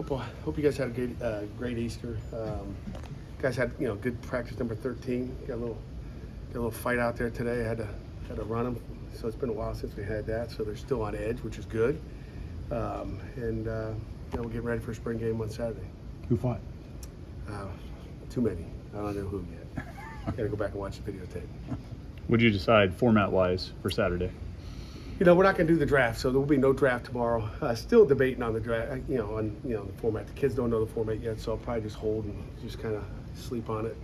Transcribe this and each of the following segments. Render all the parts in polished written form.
Hope you guys had a great Easter. Guys had good practice number 13. Got a little fight out there today. I had to run them, so it's been a while since we had that. So they're still on edge, which is good. We're getting ready for a spring game on Saturday. Who fought? Too many. I don't know who yet. Got to go back and watch the videotape. Would you decide format-wise for Saturday? We're not going to do the draft, so there will be no draft tomorrow. Still debating on the draft, on the format. The kids don't know the format yet, so I'll probably just hold and just kind of sleep on it.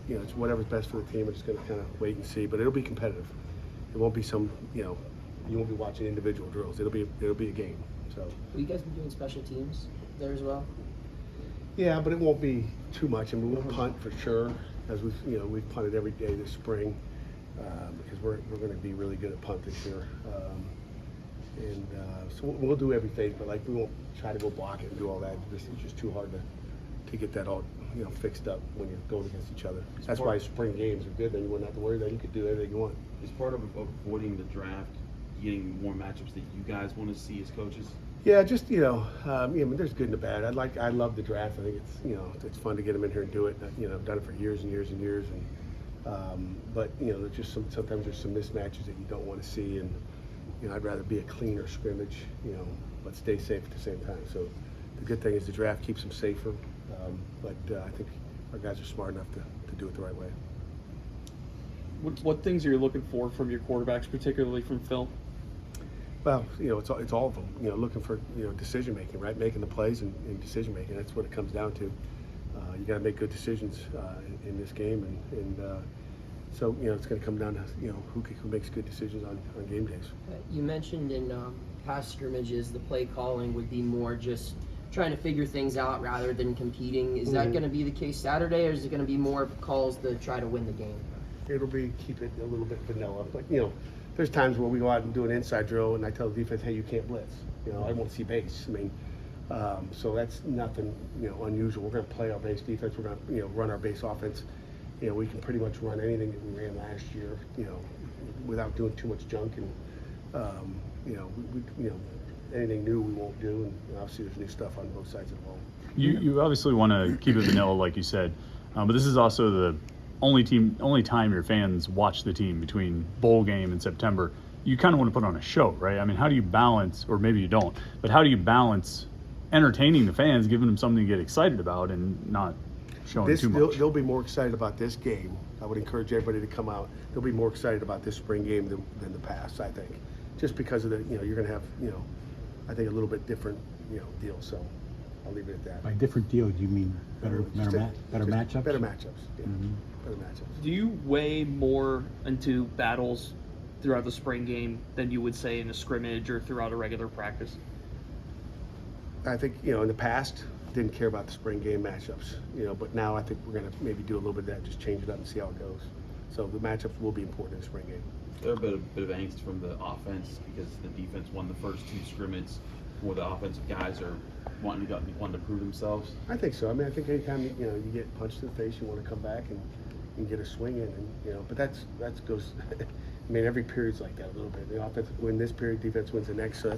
It's whatever's best for the team. I'm just going to kind of wait and see, but it'll be competitive. It won't be some, you won't be watching individual drills. It'll be a game. So. Will you guys be doing special teams there as well? Yeah, but it won't be too much. I mean, we'll punt for sure, as we've punted every day this spring. Because we're going to be really good at punt this year, so we'll do everything, but we won't try to go block it and do all that. It's just too hard to get that all fixed up when you're going against each other. That's why spring games are good. Then you wouldn't have to worry that you could do anything you want. Is part of avoiding the draft getting more matchups that you guys want to see as coaches? Yeah, just there's good and the bad. I love the draft. I think it's fun to get them in here and do it. I've done it for years and years and years and. But there's just sometimes there's some mismatches that you don't want to see, and I'd rather be a cleaner scrimmage, but stay safe at the same time. So the good thing is the draft keeps them safer, but I think our guys are smart enough to do it the right way. What things are you looking for from your quarterbacks, particularly from Phil? Well, it's all of them. Looking for decision making, right? Making the plays and decision making. That's what it comes down to. You got to make good decisions in this game, so it's going to come down to who makes good decisions on game days. You mentioned in past scrimmages the play calling would be more just trying to figure things out rather than competing. Is that going to be the case Saturday, or is it going to be more calls to try to win the game? It'll be keep it a little bit vanilla, but there's times where we go out and do an inside drill, and I tell the defense, hey, you can't blitz. I want to see base. I mean. So that's nothing, unusual. We're going to play our base defense. We're going to, run our base offense. We can pretty much run anything that we ran last year, without doing too much junk. And, anything new we won't do. And obviously there's new stuff on both sides of the ball. You obviously want to keep it vanilla, like you said, but this is also the only time your fans watch the team between bowl game and September. You kind of want to put on a show, right? I mean, how do you balance, or maybe you don't, but how do you balance entertaining the fans, giving them something to get excited about, and not showing too much? They'll be more excited about this game. I would encourage everybody to come out. They'll be more excited about this spring game than the past, I think, just because of the you're going to have I think a little bit different deal. So I'll leave it at that. By different deal, do you mean better matchups? Better matchups. Yeah. Mm-hmm. Better matchups. Do you weigh more into battles throughout the spring game than you would say in a scrimmage or throughout a regular practice? I think, in the past, didn't care about the spring game matchups, but now I think we're going to maybe do a little bit of that, just change it up and see how it goes. So the matchups will be important in the spring game. There a bit of angst from the offense because the defense won the first two scrimmages, where the offensive guys are wanting to prove themselves. I think so. I mean, I think anytime you get punched in the face, you want to come back and get a swing in, and but that goes. I mean, every period's like that a little bit. The offense win this period, defense wins the next. So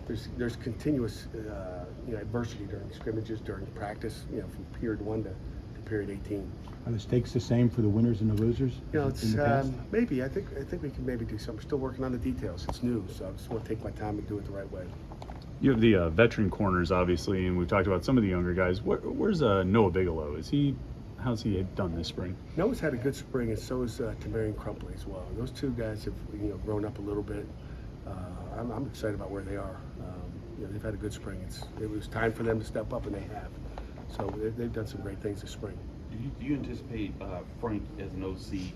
there's continuous adversity during scrimmages, during practice. From period 1 to period 18. Are the stakes the same for the winners and the losers? It's in the past? maybe. I think we can maybe do something. We're still working on the details. It's new, so I just want to take my time and do it the right way. You have the veteran corners, obviously, and we've talked about some of the younger guys. Where's Noah Bigelow? How's he done this spring? Noah's had a good spring, and so has Tamarian Crumpley as well. Those two guys have grown up a little bit. I'm excited about where they are. They've had a good spring. It was time for them to step up, and they have. So they've done some great things this spring. Do you anticipate Frank as an OC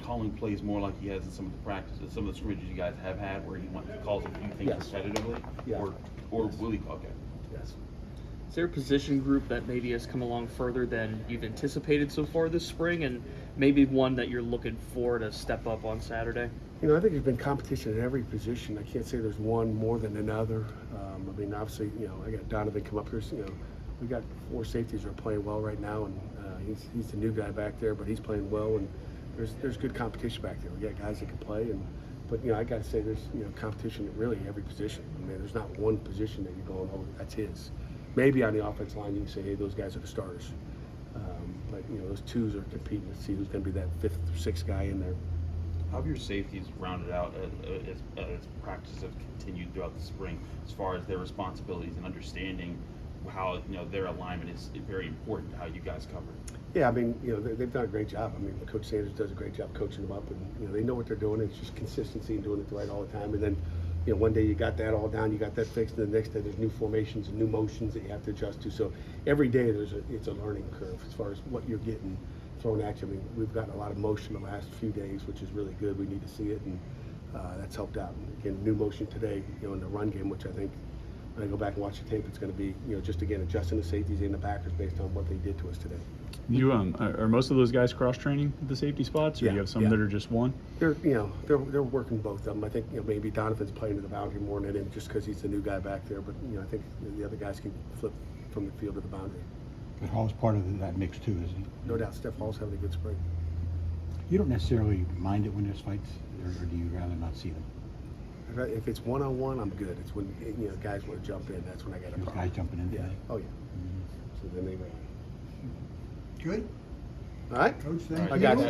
calling plays more like he has in some of the practices, some of the scrimmages you guys have had, where he calls a few things repetitively? Yeah. Or will he? Okay. Yes. Is there a position group that maybe has come along further than you've anticipated so far this spring, and maybe one that you're looking for to step up on Saturday? I think there's been competition at every position. I can't say there's one more than another. I mean, obviously, I got Donovan come up here. We got 4 safeties who are playing well right now, and he's the new guy back there, but he's playing well, and there's good competition back there. We got guys that can play, but I got to say there's competition at really every position. I mean, there's not one position that you're going, oh, that's his. Maybe on the offense line, you can say, hey, those guys are the starters. But those twos are competing to see who's going to be that fifth or sixth guy in there. How have your safeties rounded out as practices have continued throughout the spring, as far as their responsibilities and understanding how their alignment is very important to how you guys cover? Yeah, I mean, they've done a great job. I mean, Coach Sanders does a great job coaching them up, and they know what they're doing. It's just consistency and doing it right all the time. And then, one day you got that all down, you got that fixed, and the next day there's new formations and new motions that you have to adjust to. So every day it's a learning curve as far as what you're getting thrown at you. I mean, we've gotten a lot of motion the last few days, which is really good. We need to see it, and that's helped out. And again, new motion today, in the run game, which I think when I go back and watch the tape, it's going to be, just again adjusting the safeties and the backers based on what they did to us today. You are most of those guys cross training at the safety spots, or Yeah, you have some yeah. that are just one? They're working both of them. I think maybe Donovan's playing to the boundary more than him just because he's the new guy back there. But I think the other guys can flip from the field to the boundary. But Hall's part of that mix too, isn't he? No doubt, Steph Hall's having a good spring. You don't necessarily mind it when there's fights, or do you rather not see them? If it's one-on-one, I'm good. It's when guys want to jump in. That's when I got a There's problem. guys jumping in Yeah. today. Oh yeah. So then they. Good. All right. Coach, thank I you. got you.